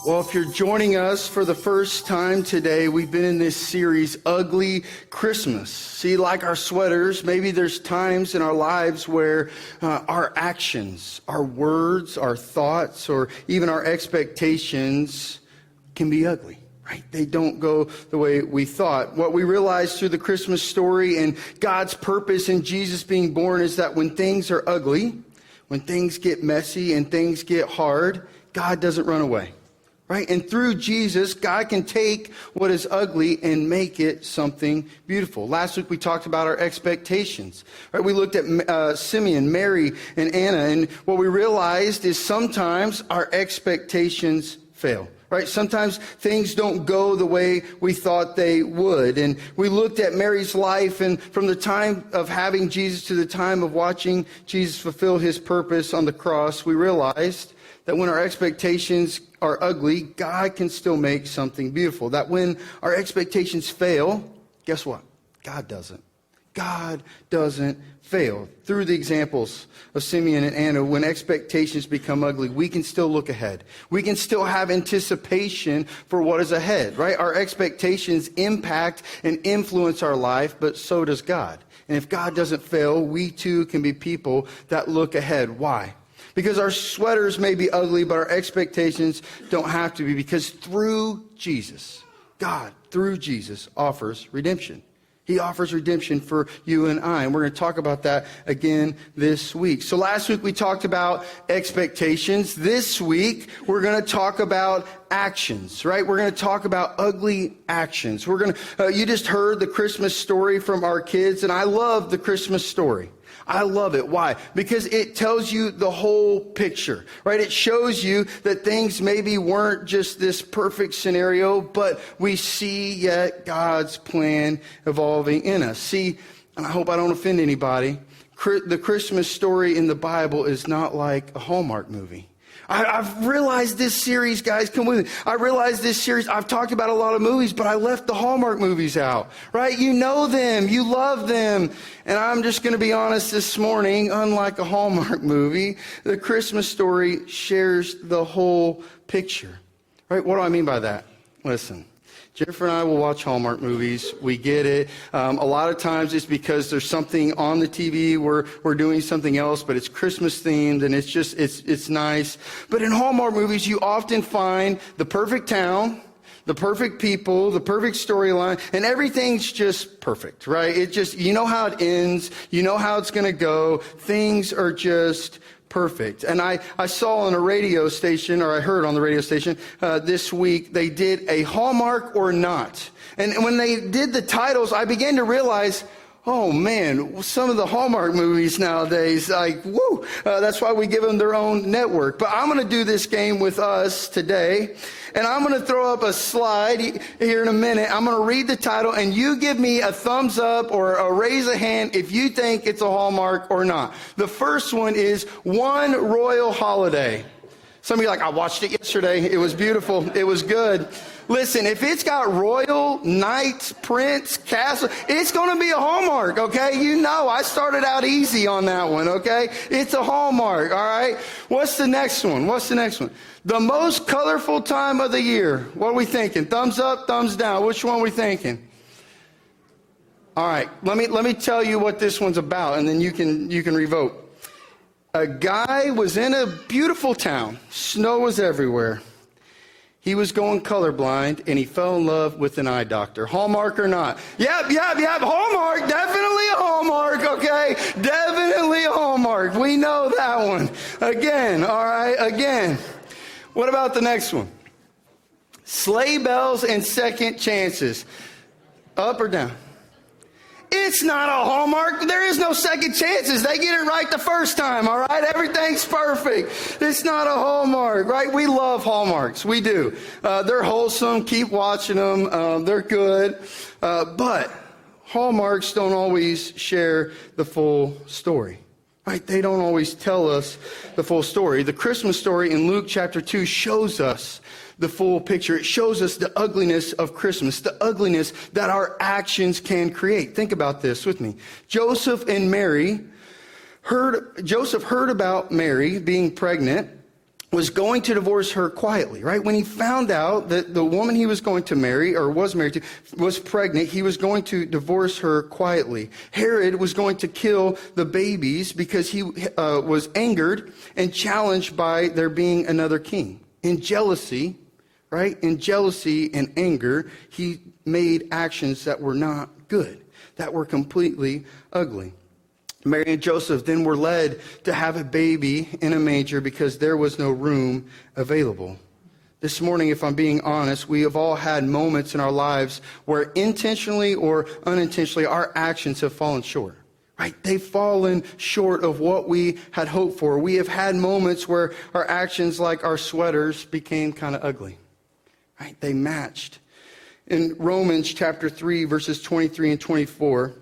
Well, if you're joining us for the first time today, we've been in this series, Ugly Christmas. See, like our sweaters, maybe there's times in our lives where our actions, our words, our thoughts, or even our expectations can be ugly, right? They don't go the way we thought. What we realize through the Christmas story and God's purpose in Jesus being born is that when things are ugly, when things get messy and things get hard, God doesn't run away. Right? And through Jesus, God can take what is ugly and make it something beautiful. Last week, we talked about our expectations. Right? We looked at Simeon, Mary, and Anna. And what we realized is sometimes our expectations fail. Right? Sometimes things don't go the way we thought they would. And we looked at Mary's life, and from the time of having Jesus to the time of watching Jesus fulfill his purpose on the cross, we realized that when our expectations are ugly, God can still make something beautiful. That when our expectations fail, guess what? God doesn't. God doesn't fail. Through the examples of Simeon and Anna, when expectations become ugly, we can still look ahead. We can still have anticipation for what is ahead, right? Our expectations impact and influence our life, but so does God. And if God doesn't fail, we too can be people that look ahead. Why? Because our sweaters may be ugly, but our expectations don't have to be. Because through Jesus, God, through Jesus, offers redemption. He offers redemption for you and I. And we're going to talk about that again this week. So last week we talked about expectations. This week we're going to talk about actions, right? We're going to talk about ugly actions. We're going to, you just heard the Christmas story from our kids, and I love the Christmas story. I love it. Why? Because it tells you the whole picture, right? It shows you that things maybe weren't just this perfect scenario, but we see yet God's plan evolving in us. See, and I hope I don't offend anybody, the Christmas story in the Bible is not like a Hallmark movie. I've realized this series, guys, come with me. I realized this series, I've talked about a lot of movies, but I left the Hallmark movies out, right? You know them, you love them. And I'm just going to be honest this morning, unlike a Hallmark movie, the Christmas story shares the whole picture, right? What do I mean by that? Listen. Jennifer and I will watch Hallmark movies. We get it. A lot of times it's because there's something on the TV where we're doing something else, but it's Christmas themed and it's nice. But in Hallmark movies, you often find the perfect town, the perfect people, the perfect storyline, and everything's just perfect, right? It just, you know how it ends. You know how it's going to go. Things are just perfect. And I saw on a radio station, or I heard on the radio station this week, they did a Hallmark or Not. And when they did the titles, I began to realize, oh man, some of the Hallmark movies nowadays, like, woo, that's why we give them their own network. But I'm going to do this game with us today, and I'm going to throw up a slide here in a minute. I'm going to read the title, and you give me a thumbs up or a raise a hand if you think it's a Hallmark or not. The first one is One Royal Holiday. Some of you are like, I watched it yesterday. It was beautiful. It was good. Listen, if it's got royal, knights, prince, castle, it's going to be a Hallmark, okay? You know, I started out easy on that one, okay? It's a Hallmark, all right? What's the next one? The most colorful time of the year. What are we thinking? Thumbs up, thumbs down. Which one are we thinking? All right, let me tell you what this one's about, and then you can revote. A guy was in a beautiful town. Snow was everywhere. He was going colorblind, and he fell in love with an eye doctor. Hallmark or not? Yep. Hallmark. Definitely a Hallmark, okay? Definitely a Hallmark. We know that one. Again, all right? Again. What about the next one? Sleigh bells and second chances. Up or down? It's not a Hallmark. There is no second chances. They get it right the first time, all right? Everything's perfect. It's not a Hallmark, right? We love Hallmarks. We do. They're wholesome. Keep watching them. They're good. But Hallmarks don't always share the full story. Right? They don't always tell us the full story. The Christmas story in Luke chapter 2 shows us the full picture. It shows us the ugliness of Christmas, the ugliness that our actions can create. Think about this with me. Joseph heard about Mary being pregnant was going to divorce her quietly, right? When he found out that the woman he was going to marry, or was married to, was pregnant, he was going to divorce her quietly. Herod was going to kill the babies because he was angered and challenged by there being another king. In jealousy, right? In jealousy and anger, he made actions that were not good, that were completely ugly. Mary and Joseph then were led to have a baby in a manger because there was no room available. This morning, if I'm being honest, we have all had moments in our lives where intentionally or unintentionally our actions have fallen short. Right? They've fallen short of what we had hoped for. We have had moments where our actions, like our sweaters, became kind of ugly. Right? They matched. In Romans chapter 3, verses 23 and 24,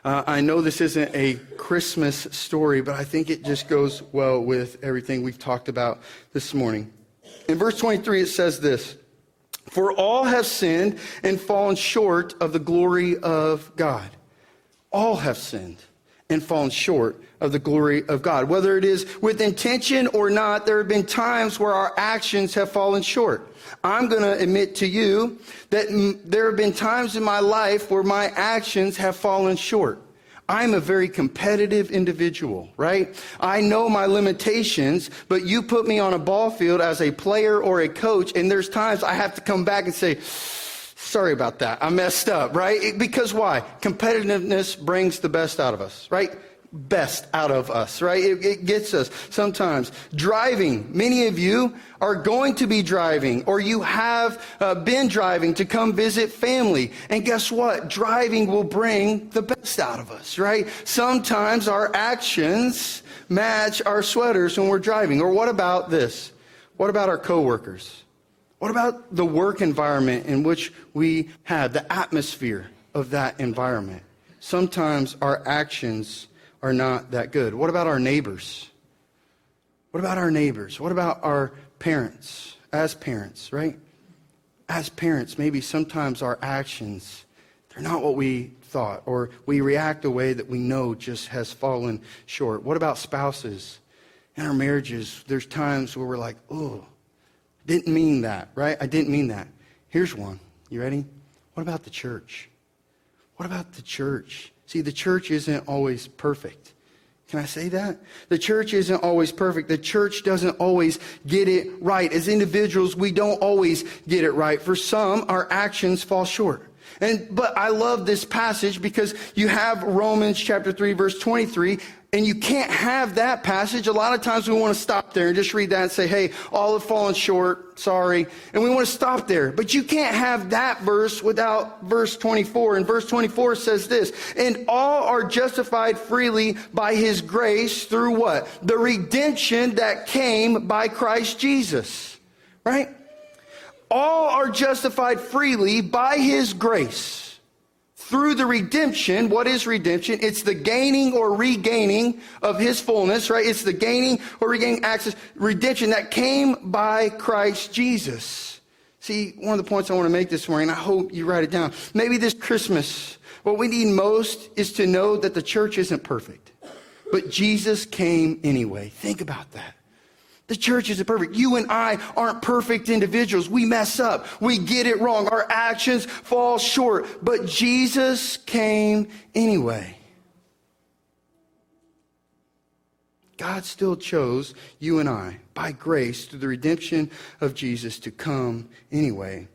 I know this isn't a Christmas story, but I think it just goes well with everything we've talked about this morning. In verse 23, it says this: "For all have sinned and fallen short of the glory of God." All have sinned and fallen short of the glory of God. Whether it is with intention or not, there have been times where our actions have fallen short. I'm going to admit to you that there have been times in my life where my actions have fallen short. I'm a very competitive individual, right? I know my limitations, but you put me on a ball field as a player or a coach, and there's times I have to come back and say, sorry about that, I messed up, right? Because why? Competitiveness brings the best out of us, right? Best out of us, right? It gets us sometimes. Driving. Many of you are going to be driving, or you have been driving to come visit family. And guess what? Driving will bring the best out of us, right? Sometimes our actions match our sweaters when we're driving. Or what about this? What about our coworkers? What about the work environment in which we have, the atmosphere of that environment? Sometimes our actions are not that good. What about our neighbors? What about our neighbors? What about our parents? As parents, right? As parents, maybe sometimes our actions, they're not what we thought, or we react a way that we know just has fallen short. What about spouses? In our marriages, there's times where we're like, oh, didn't mean that, right? I didn't mean that. Here's one. You ready? What about the church? What about the church? See, the church isn't always perfect. Can I say that? The church isn't always perfect. The church doesn't always get it right. As individuals, we don't always get it right. For some, our actions fall short. But I love this passage because you have Romans chapter 3, verse 23, and you can't have that passage. A lot of times we want to stop there and just read that and say, hey, all have fallen short, sorry. And we want to stop there. But you can't have that verse without verse 24. And verse 24 says this: "And all are justified freely by his grace through" what? "The redemption that came by Christ Jesus." Right? All are justified freely by his grace through the redemption. What is redemption? It's the gaining or regaining of his fullness, right? It's the gaining or regaining access, redemption that came by Christ Jesus. See, one of the points I want to make this morning, I hope you write it down. Maybe this Christmas, what we need most is to know that the church isn't perfect, but Jesus came anyway. Think about that. The church isn't perfect. You and I aren't perfect individuals. We mess up. We get it wrong. Our actions fall short. But Jesus came anyway. God still chose you and I, by grace, through the redemption of Jesus, to come anyway.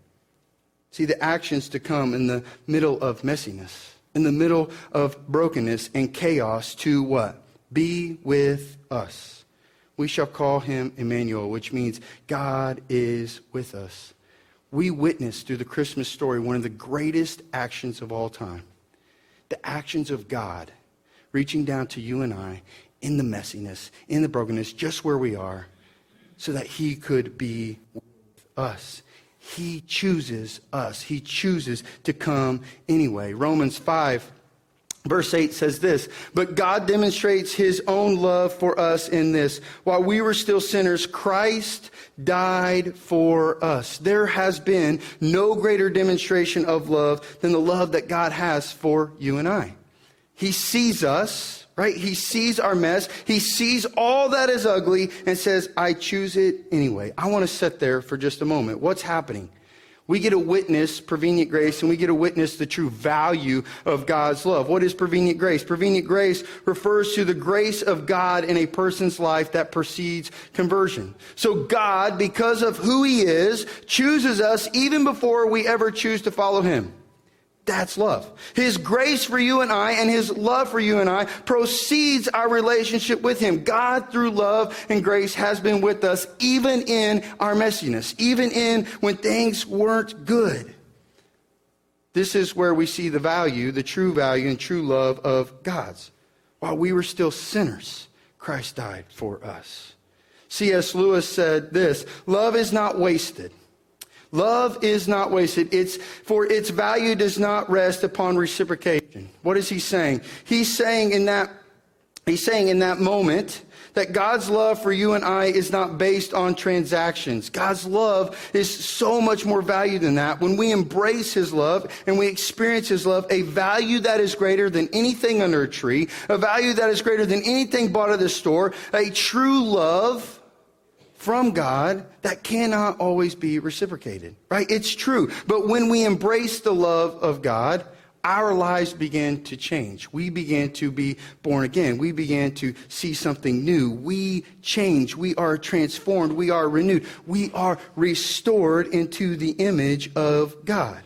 See, the actions to come in the middle of messiness, in the middle of brokenness and chaos, to what? Be with us. We shall call him Emmanuel, which means God is with us. We witness through the Christmas story one of the greatest actions of all time. The actions of God reaching down to you and I in the messiness, in the brokenness, just where we are, so that he could be with us. He chooses us. He chooses to come anyway. Romans 5. Verse 8 says this: "But God demonstrates his own love for us in this: while we were still sinners, Christ died for us." There has been no greater demonstration of love than the love that God has for you and I. He sees us, right? He sees our mess. He sees all that is ugly and says, I choose it anyway. I want to sit there for just a moment. What's happening? We get to witness prevenient grace, and we get to witness the true value of God's love. What is prevenient grace? Prevenient grace refers to the grace of God in a person's life that precedes conversion. So God, because of who he is, chooses us even before we ever choose to follow him. That's love. His grace for you and I and his love for you and I precedes our relationship with him. God, through love and grace, has been with us even in our messiness, even in when things weren't good. This is where we see the value, the true value and true love of God's. While we were still sinners, Christ died for us. C.S. Lewis said this, love is not wasted. Love is not wasted. For its value does not rest upon reciprocation. What is he saying? He's saying in that moment that God's love for you and I is not based on transactions. God's love is so much more value than that. When we embrace his love and we experience his love, a value that is greater than anything under a tree, a value that is greater than anything bought at the store, a true love from God that cannot always be reciprocated, right? It's true. But when we embrace the love of God, our lives begin to change. We begin to be born again. We begin to see something new. We change. We are transformed. We are renewed. We are restored into the image of God.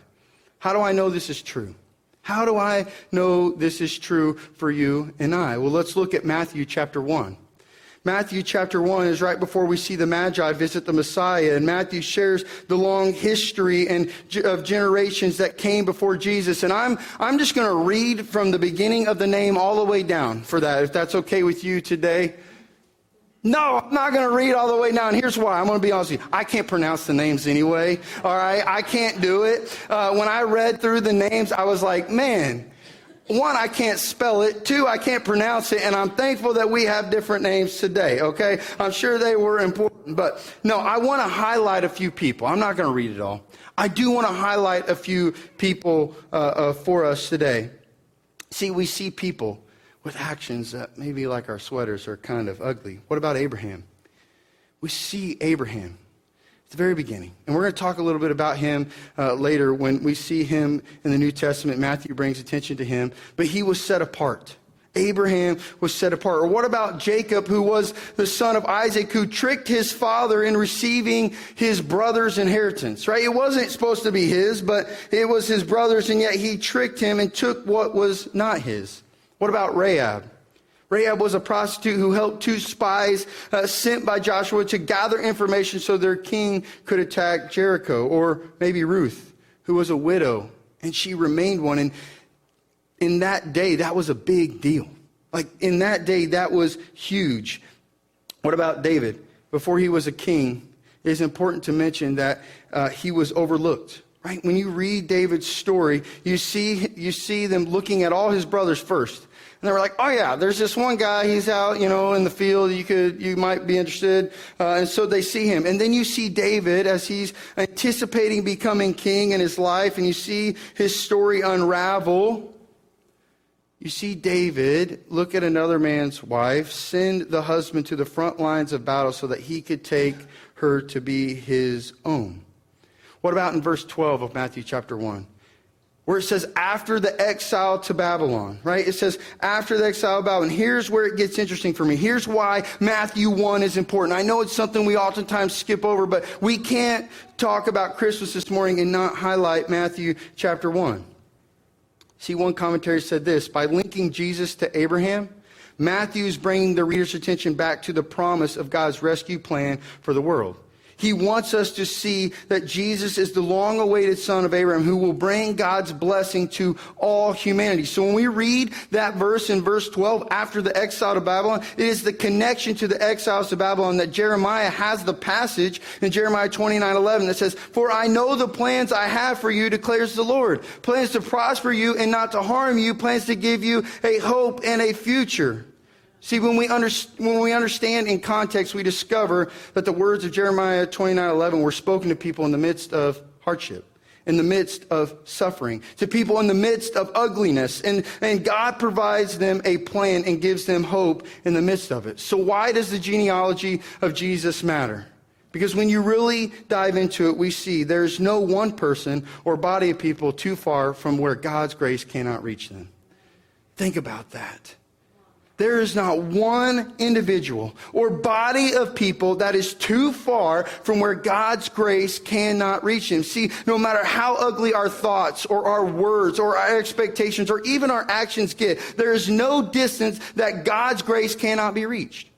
How do I know this is true? How do I know this is true for you and I? Well, let's look at Matthew chapter 1. Matthew chapter 1 is right before we see the Magi visit the Messiah. And Matthew shares the long history of generations that came before Jesus. And I'm just going to read from the beginning of the name all the way down for that, if that's okay with you today. No, I'm not going to read all the way down. Here's why. I'm going to be honest with you. I can't pronounce the names anyway. All right. I can't do it. When I read through the names, I was like, man, one, I can't spell it. Two, I can't pronounce it. And I'm thankful that we have different names today, okay? I'm sure they were important. But no, I want to highlight a few people. I'm not going to read it all. I do want to highlight a few people for us today. See, we see people with actions that maybe like our sweaters are kind of ugly. What about Abraham? We see Abraham at the very beginning. And we're going to talk a little bit about him later when we see him in the New Testament. Matthew brings attention to him. But he was set apart. Abraham was set apart. Or what about Jacob, who was the son of Isaac, who tricked his father in receiving his brother's inheritance, right? It wasn't supposed to be his, but it was his brother's, and yet he tricked him and took what was not his. What about Rahab? Rahab was a prostitute who helped two spies sent by Joshua to gather information so their king could attack Jericho. Or maybe Ruth, who was a widow, and she remained one. And in that day, that was a big deal. Like in that day, that was huge. What about David? Before he was a king, it is important to mention that he was overlooked. Right? When you read David's story, you see them looking at all his brothers first. And they were like, oh yeah, there's this one guy, he's out, in the field, you might be interested. And so they see him. And then you see David as he's anticipating becoming king in his life, and you see his story unravel. You see David look at another man's wife, send the husband to the front lines of battle so that he could take her to be his own. What about in verse 12 of Matthew chapter 1? Where it says, after the exile to Babylon, right? It says, after the exile to Babylon. Here's where it gets interesting for me. Here's why Matthew 1 is important. I know it's something we oftentimes skip over, but we can't talk about Christmas this morning and not highlight Matthew chapter 1. See, one commentary said this, by linking Jesus to Abraham, Matthew's bringing the reader's attention back to the promise of God's rescue plan for the world. He wants us to see that Jesus is the long-awaited son of Abraham who will bring God's blessing to all humanity. So when we read that verse in verse 12, after the exile to Babylon, it is the connection to the exiles to Babylon that Jeremiah has the passage in Jeremiah 29:11 that says, for I know the plans I have for you, declares the Lord. Plans to prosper you and not to harm you, plans to give you a hope and a future. See, when we understand in context, we discover that the words of Jeremiah 29:11 were spoken to people in the midst of hardship, in the midst of suffering, to people in the midst of ugliness. And God provides them a plan and gives them hope in the midst of it. So why does the genealogy of Jesus matter? Because when you really dive into it, we see there's no one person or body of people too far from where God's grace cannot reach them. Think about that. There is not one individual or body of people that is too far from where God's grace cannot reach them. See, no matter how ugly our thoughts or our words or our expectations or even our actions get, there is no distance that God's grace cannot be reached.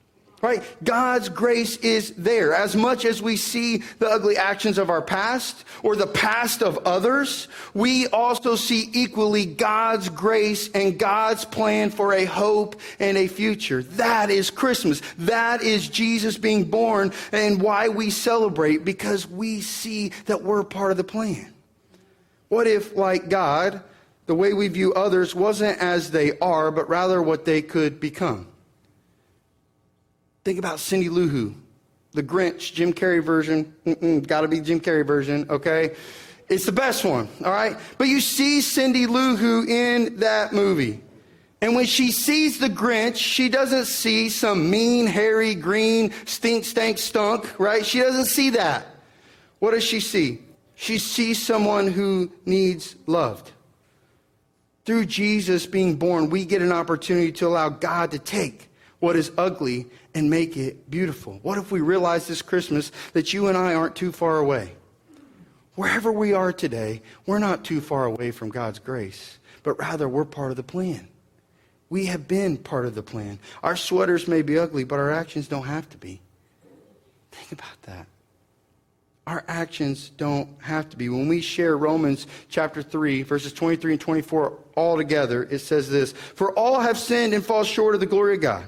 Right? God's grace is there. As much as we see the ugly actions of our past or the past of others, we also see equally God's grace and God's plan for a hope and a future. That is Christmas. That is Jesus being born and why we celebrate, because we see that we're part of the plan. What if, like God, the way we view others wasn't as they are, but rather what they could become? Think about Cindy Lou Who, the Grinch, Jim Carrey version. Gotta be Jim Carrey version, okay? It's the best one, all right? But you see Cindy Lou Who in that movie. And when she sees the Grinch, she doesn't see some mean, hairy, green, stunk, right? She doesn't see that. What does she see? She sees someone who needs loved. Through Jesus being born, we get an opportunity to allow God to take what is ugly and make it beautiful. What if we realize this Christmas that you and I aren't too far away? Wherever we are today, we're not too far away from God's grace, but rather we're part of the plan. We have been part of the plan. Our sweaters may be ugly, but our actions don't have to be. Think about that. Our actions don't have to be. When we share Romans chapter 3, verses 23 and 24 all together, it says this: "For all have sinned and fall short of the glory of God.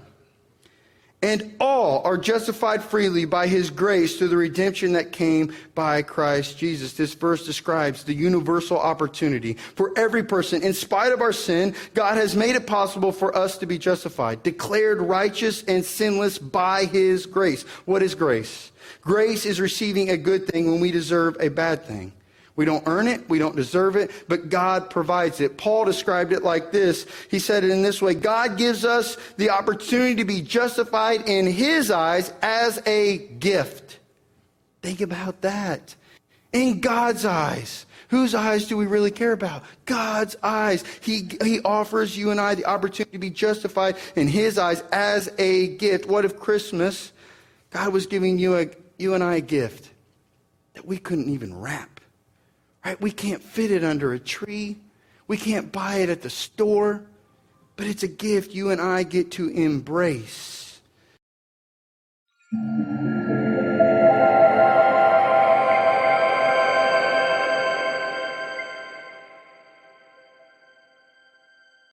And all are justified freely by his grace through the redemption that came by Christ Jesus." This verse describes the universal opportunity for every person. In spite of our sin, God has made it possible for us to be justified, declared righteous and sinless by his grace. What is grace? Grace is receiving a good thing when we deserve a bad thing. We don't earn it, we don't deserve it, but God provides it. Paul described it like this. He said it in this way: God gives us the opportunity to be justified in his eyes as a gift. Think about that. In God's eyes. Whose eyes do we really care about? God's eyes. He offers you and I the opportunity to be justified in his eyes as a gift. What if Christmas, God was giving you and I a gift that we couldn't even wrap? Right? We can't fit it under a tree. We can't buy it at the store. But it's a gift you and I get to embrace.